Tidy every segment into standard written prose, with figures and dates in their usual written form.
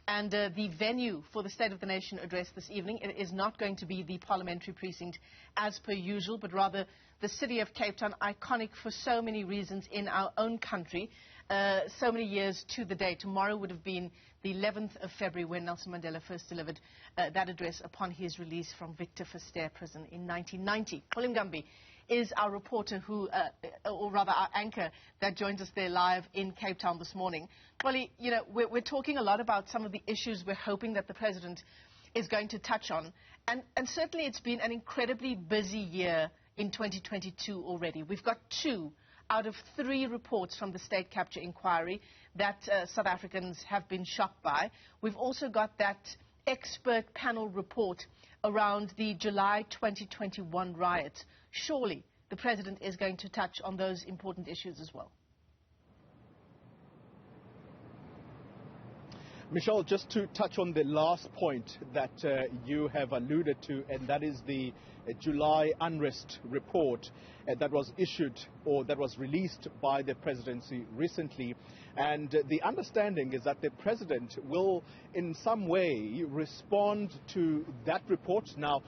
And the venue for the State of the Nation address this evening, it is not going to be the parliamentary precinct as per usual, but rather the city of Cape Town, iconic for so many reasons in our own country, so many years to the day. Tomorrow would have been the 11th of February when Nelson Mandela first delivered that address upon his release from Victor Verster prison in 1990. Mngambi is our reporter who, or rather our anchor that joins us there live in Cape Town this morning. Xoli, you know, we're talking a lot about some of the issues we're hoping that the President is going to touch on. And certainly it's been an incredibly busy year in 2022 already. We've got 2 out of 3 reports from the state capture inquiry that South Africans have been shocked by. We've also got that expert panel report around the July 2021 riots. Surely the President is going to touch on those important issues as well. Michelle, just to touch on the last point that you have alluded to, and that is the July unrest report that was issued or that was released by the presidency recently. And the understanding is that the President will in some way respond to that report. Now,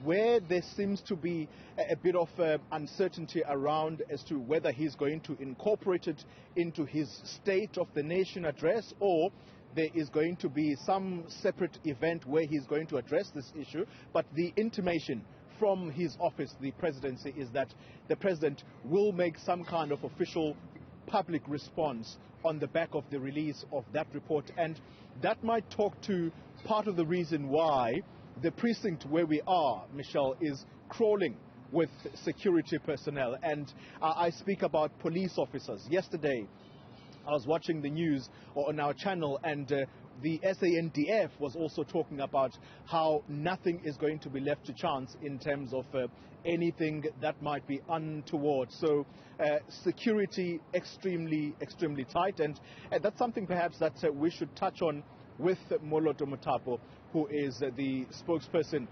where there seems to be a bit of uncertainty around as to whether he's going to incorporate it into his State of the Nation address, or there is going to be some separate event where he's going to address this issue. But the intimation from his office, the presidency, is that the President will make some kind of official public response on the back of the release of that report. And that might talk to part of the reason why the precinct where we are, Michelle, is crawling with security personnel. And I speak about police officers. Yesterday, I was watching the news on our channel, and the SANDF was also talking about how nothing is going to be left to chance in terms of anything that might be untoward. So security extremely tight, and that's something perhaps that we should touch on with Moloto Mothapo, who is the spokesperson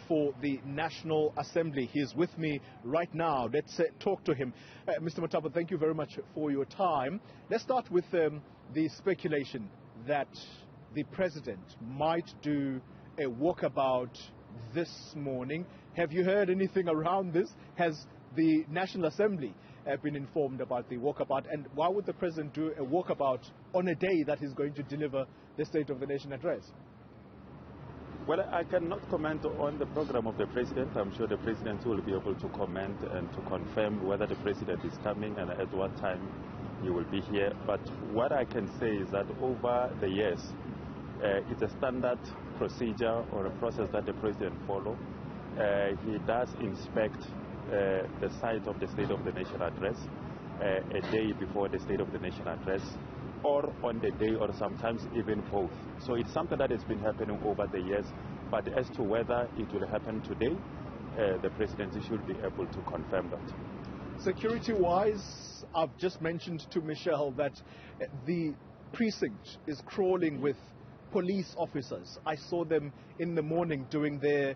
for the National Assembly. He is with me right now. Let's talk to him. Mr. Mothapo, thank you very much for your time. Let's start with the speculation that the President might do a walkabout this morning. Have you heard anything around this? Has the National Assembly been informed about the walkabout? And why would the President do a walkabout on a day that he's going to deliver the State of the Nation address? Well, I cannot comment on the program of the President. I'm sure the President will be able to comment and to confirm whether the President is coming and at what time he will be here. But what I can say is that over the years, it's a standard procedure or a process that the President follows. He does inspect the site of the State of the Nation address a day before the State of the Nation address, or on the day, or sometimes even both. So it's something that has been happening over the years, but as to whether it will happen today, the Presidency should be able to confirm that. Security-wise, I've just mentioned to Michelle that the precinct is crawling with police officers. I saw them in the morning doing their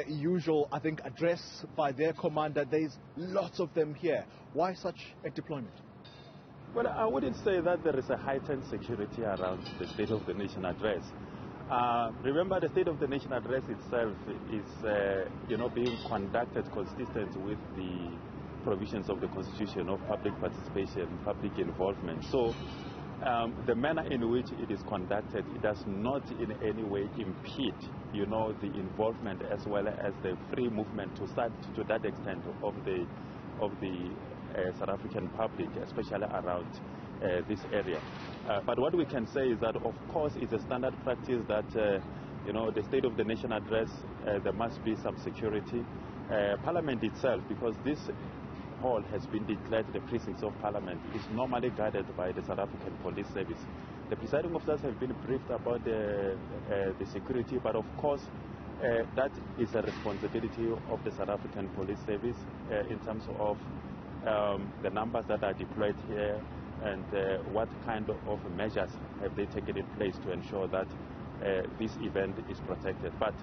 usual, I think, address by their commander. There's lots of them here. Why such a deployment? Well, I wouldn't say that there is a heightened security around the State of the Nation address. Remember, the State of the Nation address itself is, being conducted consistent with the provisions of the Constitution of public participation, public involvement. So, the manner in which it is conducted, it does not in any way impede, the involvement as well as the free movement to that extent of the South African public, especially around this area. But what we can say is that, of course, it's a standard practice that, the State of the Nation address, there must be some security. Parliament itself, because this hall has been declared the precincts of Parliament, is normally guarded by the South African Police Service. The presiding officers have been briefed about the security, but of course, that is a responsibility of the South African Police Service in terms of the numbers that are deployed here and what kind of measures have they taken in place to ensure that this event is protected. But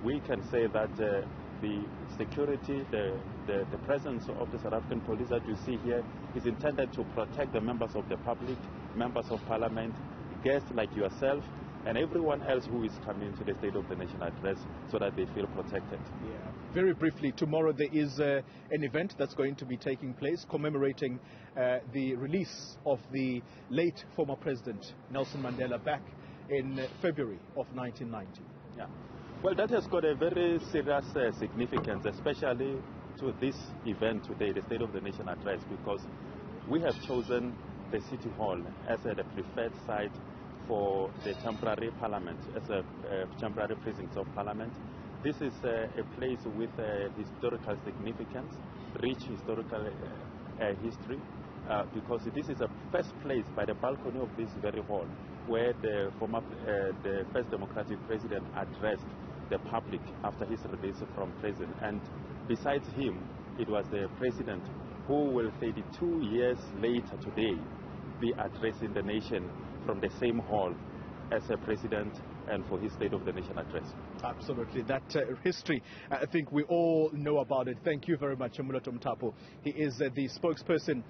we can say that the security, the presence of the South African police that you see here is intended to protect the members of the public, members of Parliament, guests like yourself, and everyone else who is coming to the State of the Nation address so that they feel protected. Yeah. Very briefly, tomorrow there is an event that's going to be taking place commemorating the release of the late former President Nelson Mandela back in February of 1990. Yeah. Well, that has got a very serious significance, especially to this event today, the State of the Nation address, because we have chosen the City Hall as the preferred site for the temporary parliament, as a temporary precinct of parliament. This is a place with historical significance, rich historical history, because this is the first place by the balcony of this very hall where the first democratic president addressed the public after his release from prison. And besides him, it was the president who will 32 years later today be addressing the nation from the same hall as a president and for his State of the Nation address. Absolutely. That history, I think we all know about it. Thank you very much, Moloto Mtapo. He is the spokesperson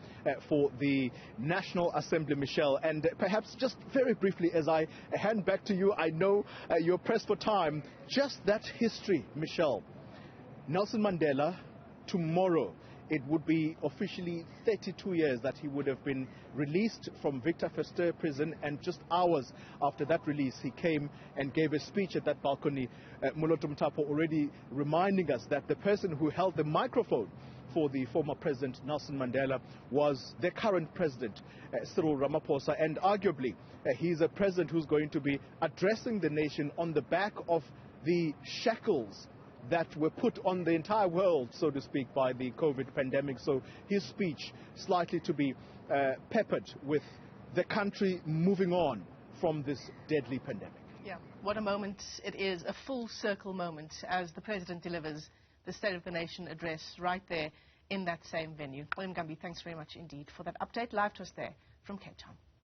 for the National Assembly, Michelle. And perhaps just very briefly, as I hand back to you, I know you're pressed for time. Just that history, Michelle. Nelson Mandela, tomorrow, it would be officially 32 years that he would have been released from Victor Verster prison, and just hours after that release, he came and gave a speech at that balcony. Moloto Mtapo already reminding us that the person who held the microphone for the former President Nelson Mandela was the current President, Cyril Ramaphosa, and arguably he's a president who's going to be addressing the nation on the back of the shackles that were put on the entire world, so to speak, by the COVID pandemic. So his speech slightly to be peppered with the country moving on from this deadly pandemic. Yeah, what a moment it is, a full circle moment as the President delivers the State of the Nation address right there in that same venue. Mngambi, thanks very much indeed for that update. Live to us there from Cape Town.